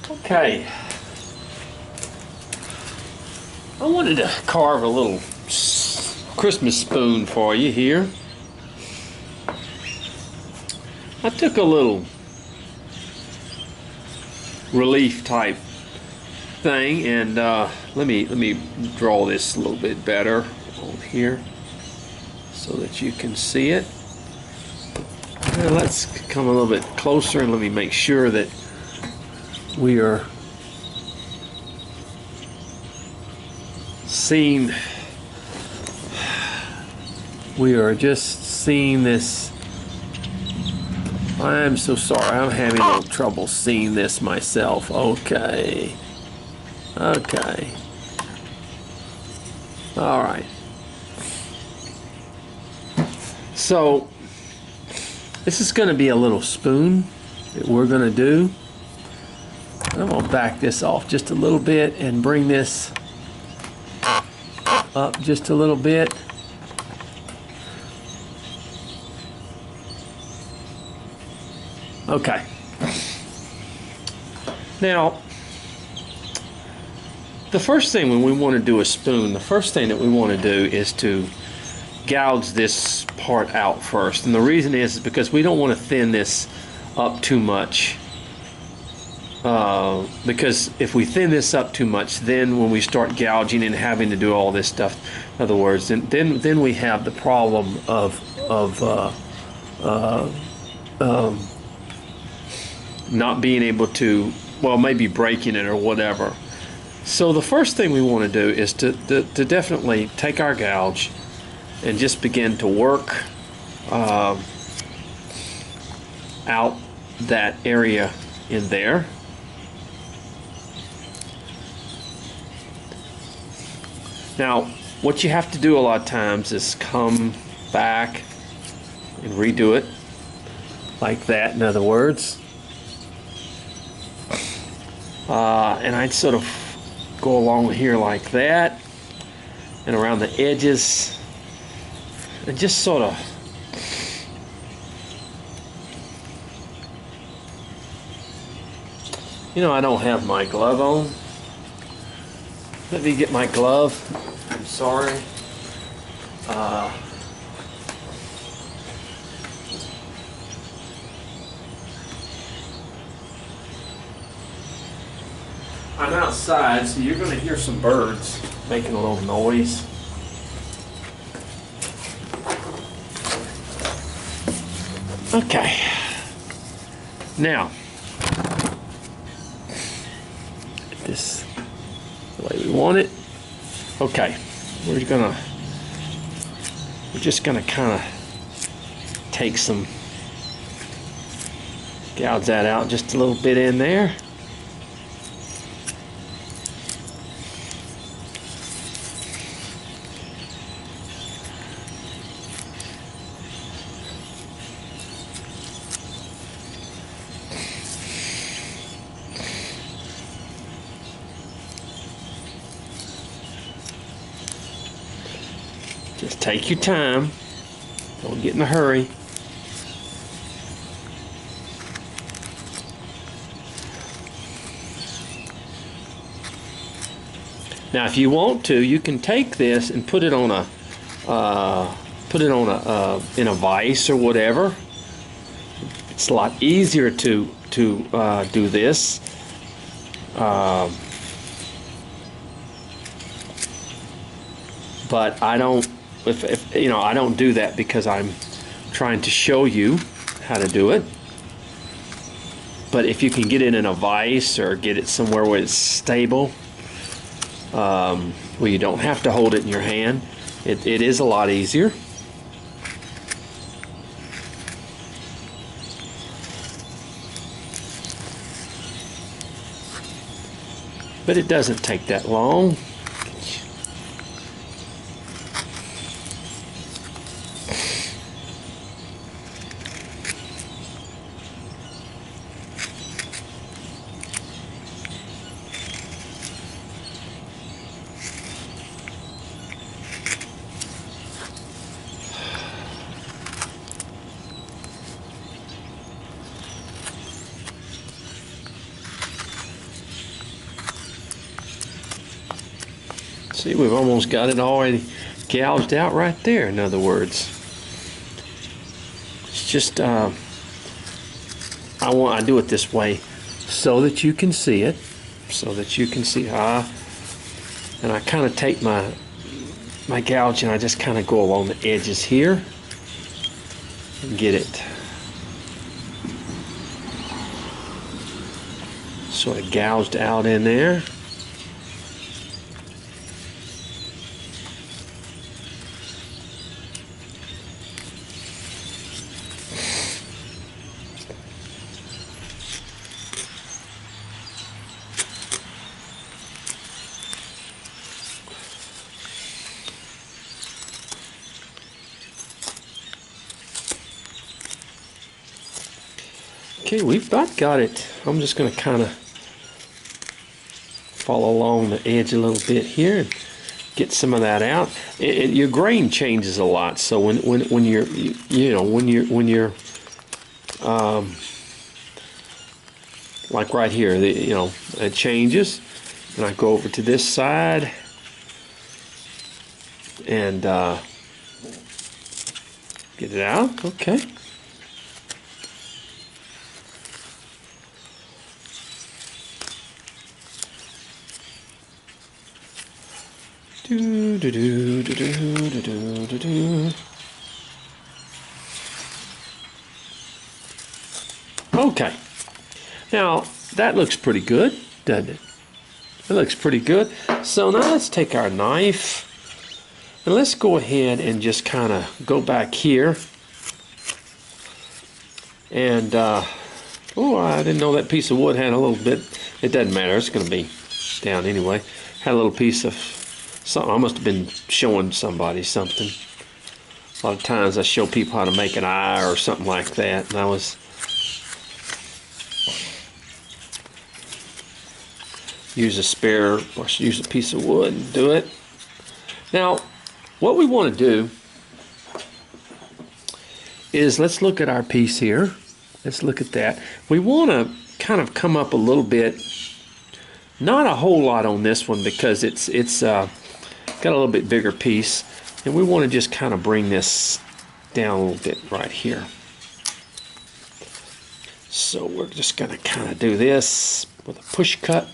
Okay, I wanted to carve a little Christmas spoon for you here. I took a little relief type thing and let me draw this a little bit better on here so that you can see it. And let's come a little bit closer and let me make sure that we are seeing, we are just seeing this. I'm so sorry, I'm having a little trouble seeing this myself. Okay. Okay. All right. So this is going to be a little spoon that we're going to do. I'm going to back this off just a little bit and bring this up just a little bit. Okay. Now, the first thing when we want to do a spoon, the first thing that we want to do is to gouge this part out first. And the reason is because we don't want to thin this up too much. Because if we thin this up too much, then when we start gouging and having to do all this stuff, in other words, then we have the problem of not being able to, well, maybe breaking it or whatever. So the first thing we want to do is to definitely take our gouge and just begin to work out that area in there. Now, what you have to do a lot of times is come back and redo it like that, in other words. And I'd sort of go along here like that and around the edges and just sort of I don't have my glove on. Let me get my glove. I'm sorry. I'm outside, so you're going to hear some birds making a little noise. Okay. Now, get this the way we want it. Okay. We're just gonna kind of take some, gouge that out just a little bit in there. Just take your time. Don't get in a hurry. Now, if you want to, you can take this and put it on a in a vise or whatever. It's a lot easier to do this. But I don't. If I don't do that because I'm trying to show you how to do it. But if you can get it in a vise or get it somewhere where it's stable, where you don't have to hold it in your hand, it is a lot easier. But it doesn't take that long. See, we've almost got it already gouged out right there, in other words. It's just, I do it this way so that you can see it, and I kind of take my gouge and I just kind of go along the edges here and get it sort of gouged out in there. Okay, we've about got it. I'm just going to kind of follow along the edge a little bit here and get some of that out. Your grain changes a lot, so when you're like right here, it changes, and I go over to this side and get it out. Okay. Okay, now that looks pretty good, doesn't it? It looks pretty good. So now let's take our knife and let's go ahead and just kind of go back here. And oh, I didn't know that piece of wood had a little bit. It doesn't matter, it's going to be down anyway. Had a little piece of something. I must have been showing somebody something. A lot of times I show people how to make an eye or something like that, and I was use a spare or use a piece of wood and do it. Now, what we want to do is, let's look at our piece here. Let's look at that. We want to kind of come up a little bit. Not a whole lot on this one because it's got a little bit bigger piece, and we want to just kind of bring this down a little bit right here. So we're just going to kind of do this with a push cut.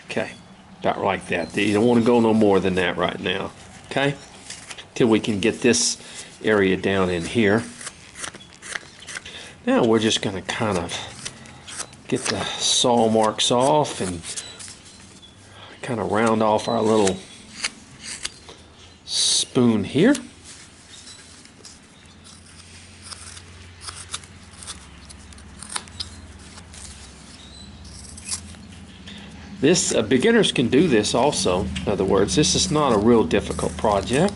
Okay, about like that. You don't want to go no more than that right now. Okay, till we can get this area down in here. Now we're just going to kind of get the saw marks off and kind of round off our little spoon here. This beginners can do this also. In other words, this is not a real difficult project.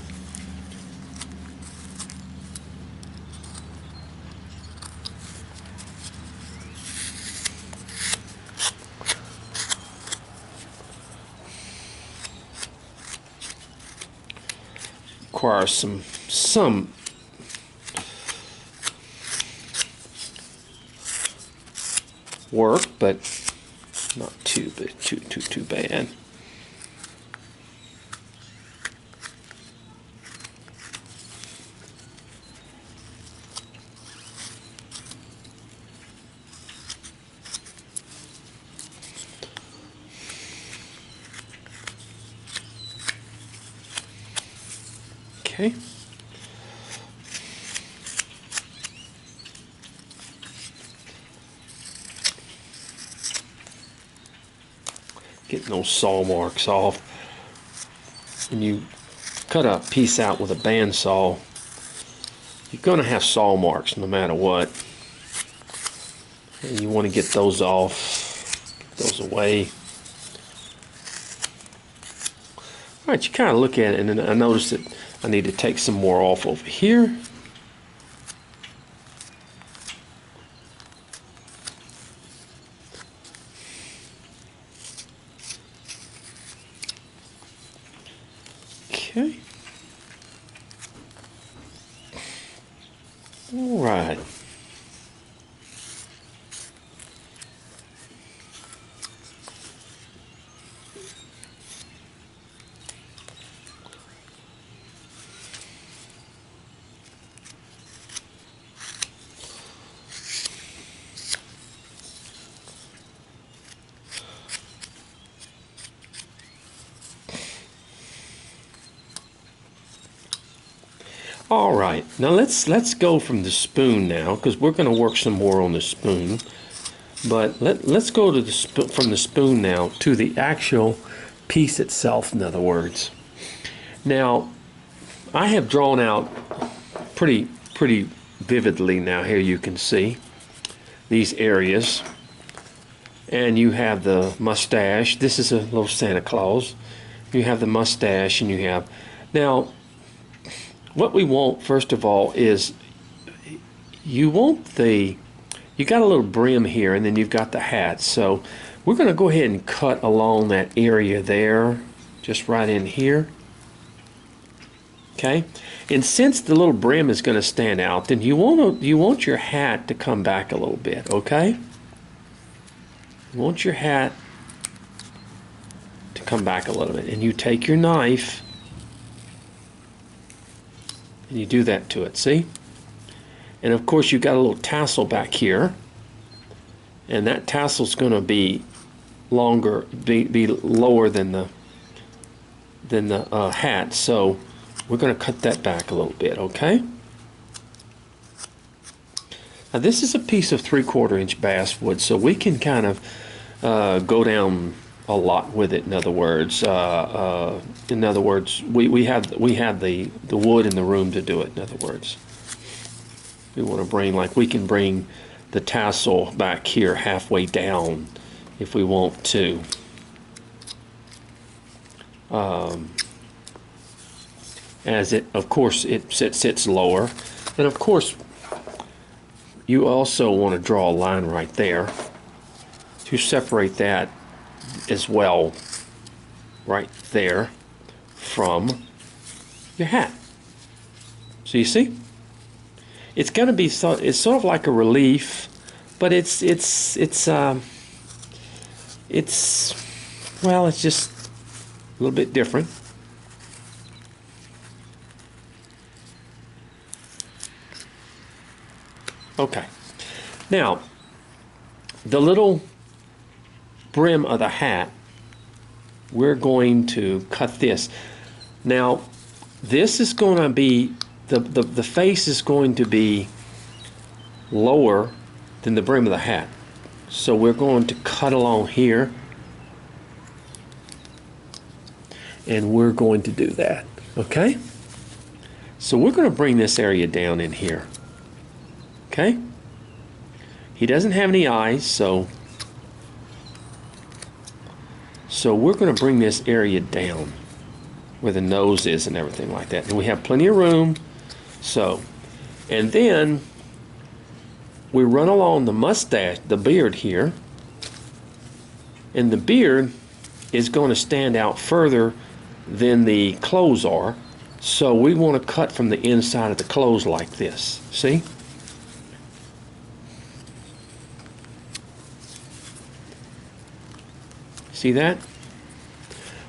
Requires some work, but not too bad. Okay. Getting those saw marks off. When you cut a piece out with a bandsaw, you're going to have saw marks no matter what. And you want to get those off, get those away. All right, you kind of look at it, and then I notice that I need to take some more off over here. Okay. All right. All right, now let's go from the spoon now, because we're going to work some more on the spoon. But let's go to the from the spoon now to the actual piece itself, in other words. Now, I have drawn out pretty vividly now. Here you can see these areas. And you have the mustache. This is a little Santa Claus. You have the mustache, and you have... Now, what we want, first of all, is you want the... You got a little brim here, and then you've got the hat. So we're going to go ahead and cut along that area there, just right in here. Okay? And since the little brim is going to stand out, then you want your hat to come back a little bit, okay? You want your hat to come back a little bit, and you take your knife and you do that to it, see? And of course you've got a little tassel back here, and that tassel's going to be longer, be lower than the hat, so we're going to cut that back a little bit, okay? Now this is a piece of 3/4 inch basswood, so we can kind of go down a lot with it. In other words, we have the wood in the room to do it. In other words, we want to bring, like, we can bring the tassel back here halfway down if we want to. As it, of course, it sits lower, and of course you also want to draw a line right there to separate that as well, right there, from your hat. So you see, it's going to be it's sort of like a relief, but it's well, it's just a little bit different. Okay, now the little brim of the hat, we're going to cut this. Now this is going to be, the face is going to be lower than the brim of the hat, so we're going to cut along here, and we're going to do that. Okay, so we're going to bring this area down in here. Okay, he doesn't have any eyes, so we're going to bring this area down where the nose is and everything like that, and we have plenty of room. So, and then we run along the mustache, the beard here, and the beard is going to stand out further than the clothes are, so we want to cut from the inside of the clothes like this. See? See that?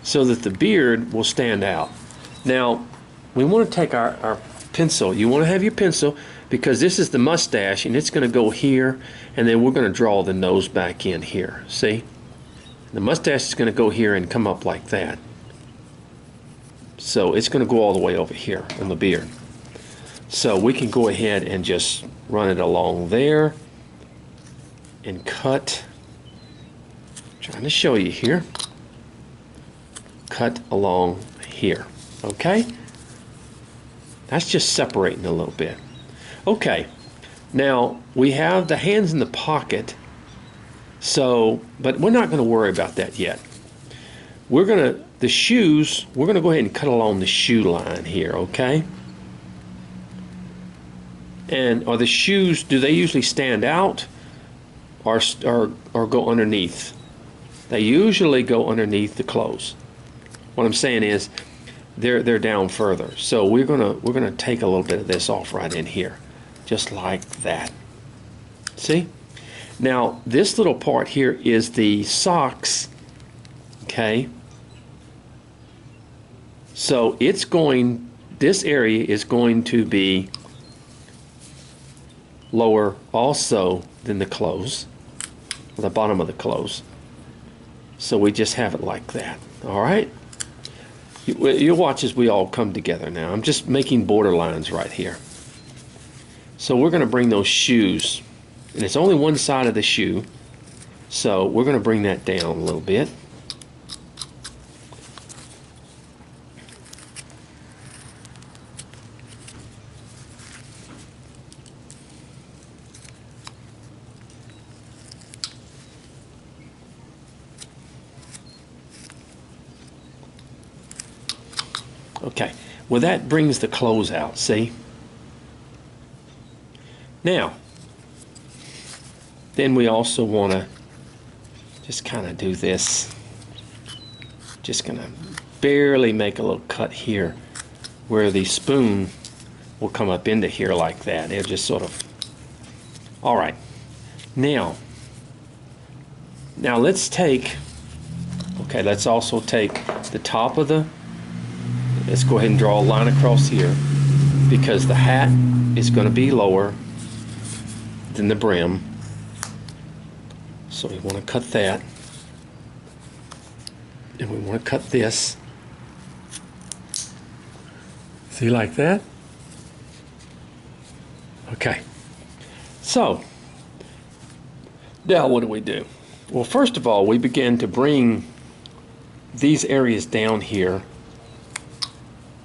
So that the beard will stand out. Now, we want to take our pencil. You want to have your pencil, because this is the mustache, and it's going to go here, and then we're going to draw the nose back in here. See? The mustache is going to go here and come up like that. So it's going to go all the way over here on the beard. So we can go ahead and just run it along there and cut. Trying to show you here. Cut along here. Okay? That's just separating a little bit. Okay. Now we have the hands in the pocket. So, but we're not going to worry about that yet. We're going to, the shoes, we're going to go ahead and cut along the shoe line here, okay? And are the shoes, do they usually stand out or go underneath? They usually go underneath the clothes. What I'm saying is they're down further. So we're gonna take a little bit of this off right in here, just like that. See? Now this little part here is the socks. Okay. So it's going, this area is going to be lower also than the clothes, the bottom of the clothes. So we just have it like that. All right. You'll watch as we all come together now. I'm just making border lines right here. So we're going to bring those shoes, and it's only one side of the shoe, so we're going to bring that down a little bit. Okay, well that brings the close out, see? Now, then we also want to just kind of do this. Just going to barely make a little cut here where the spoon will come up into here like that. It'll just sort of... All right, now let's take... Okay, let's also take the top of the... Let's go ahead and draw a line across here because the hat is going to be lower than the brim. So we want to cut that. And we want to cut this. See, like that? Okay. So, now what do? Well, first of all, we begin to bring these areas down here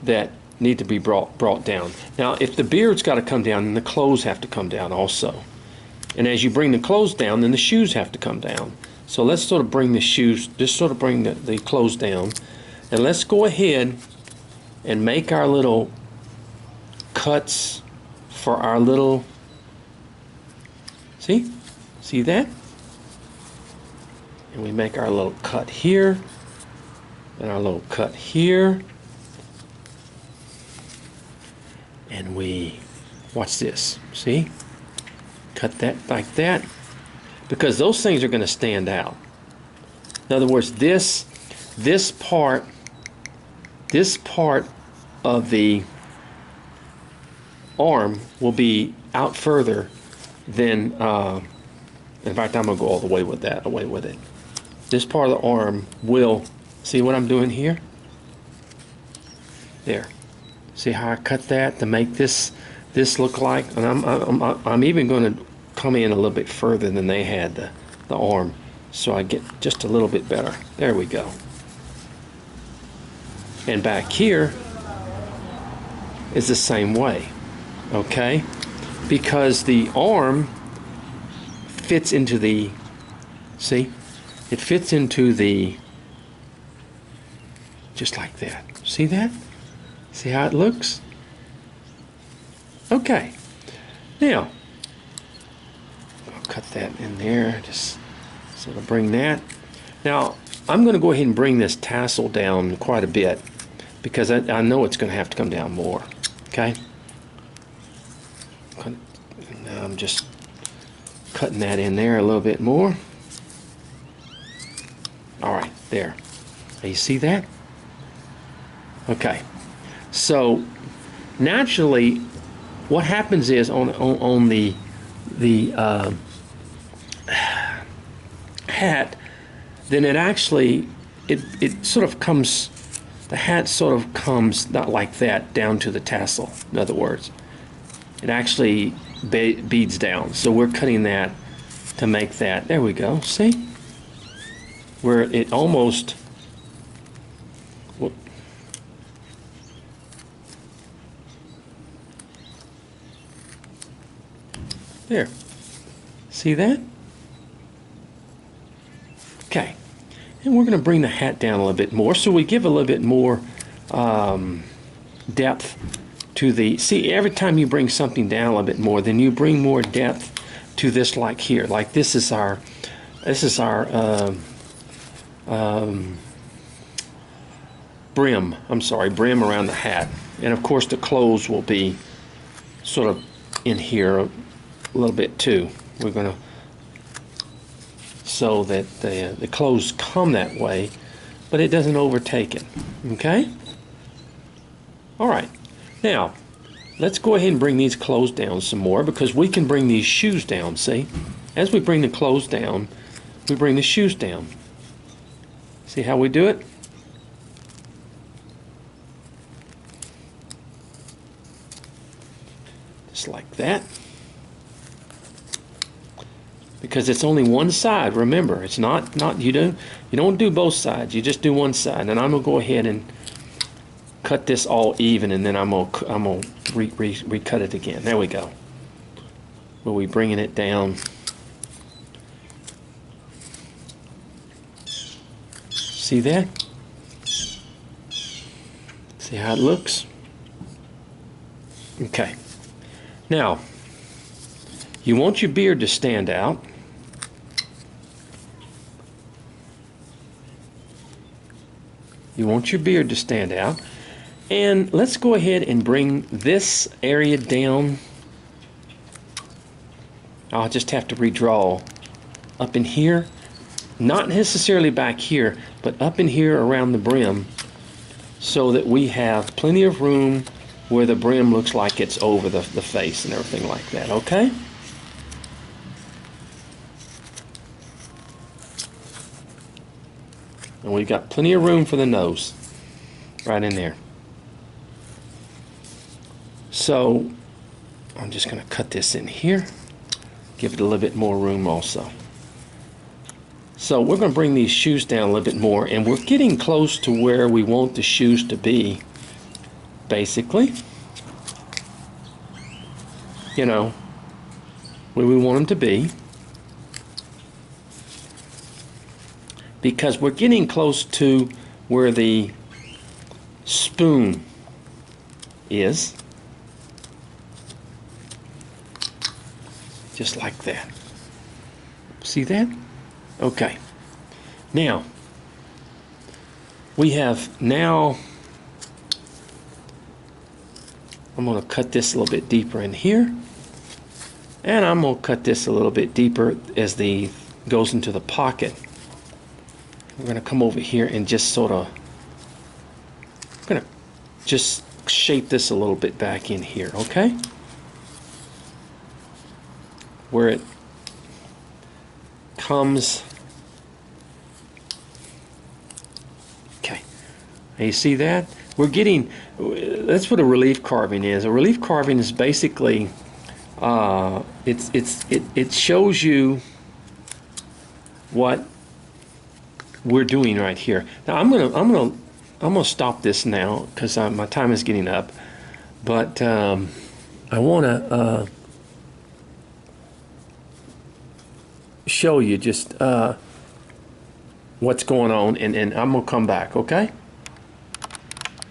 that need to be brought down. Now, if the beard's got to come down, then the clothes have to come down also. And as you bring the clothes down, then the shoes have to come down. So let's sort of bring the shoes, just sort of bring the clothes down. And let's go ahead and make our little cuts for our little, see that? And we make our little cut here, and our little cut here. And we, watch this, see? Cut that like that, because those things are going to stand out. In other words, this part of the arm will be out further than, in fact, I'm going to go all the way with it. This part of the arm will, see what I'm doing here? There. See how I cut that to make this look like? And I'm even going to come in a little bit further than they had the arm, so I get just a little bit better. There we go. And back here is the same way, okay? Because the arm fits into the, see? It fits into the, just like that. See that? See how it looks? Okay. Now, I'll cut that in there, just sort of bring that. Now, I'm going to go ahead and bring this tassel down quite a bit because I know it's going to have to come down more. Okay? Now I'm just cutting that in there a little bit more. All right, there. Now you see that? Okay. So naturally, what happens is on the hat, then it actually it sort of comes, the hat sort of comes not like that down to the tassel. In other words, it actually beads down. So we're cutting that to make that. There we go. See, where it almost. There. See that? Okay. And we're going to bring the hat down a little bit more so we give a little bit more depth to the, see, every time you bring something down a little bit more, then you bring more depth to this, like here. Like this is our brim. I'm sorry, brim around the hat. And of course the clothes will be sort of in here a little bit too. We're going to, so that the clothes come that way, but it doesn't overtake it. Okay? All right. Now, let's go ahead and bring these clothes down some more because we can bring these shoes down, see? As we bring the clothes down, we bring the shoes down. See how we do it? that. Because it's only one side, remember, it's not you don't do both sides, you just do one side. And I'm gonna go ahead and cut this all even, and then I'm gonna recut it again. There we go. Where we bringing it down. See that? See how it looks? Okay. Now, you want your beard to stand out. You want your beard to stand out. And let's go ahead and bring this area down. I'll just have to redraw up in here. Not necessarily back here, but up in here around the brim, so that we have plenty of room where the brim looks like it's over the face and everything like that, okay? And we've got plenty of room for the nose right in there. So I'm just going to cut this in here, give it a little bit more room also. So we're going to bring these shoes down a little bit more, and we're getting close to where we want the shoes to be, basically. You know, where we want them to be. Because we're getting close to where the spoon is. Just like that. See that? Okay. Now, we have now, I'm going to cut this a little bit deeper in here. And I'm going to cut this a little bit deeper as the goes into the pocket. We're going to come over here and just sort of, I'm going to just shape this a little bit back in here, okay? Where it comes. Okay. Now you see that? We're getting, that's what a relief carving is. A relief carving is basically, it shows you what we're doing right here. Now I'm gonna stop this now because my time is getting up. But I want to show you just what's going on, and I'm gonna come back. Okay.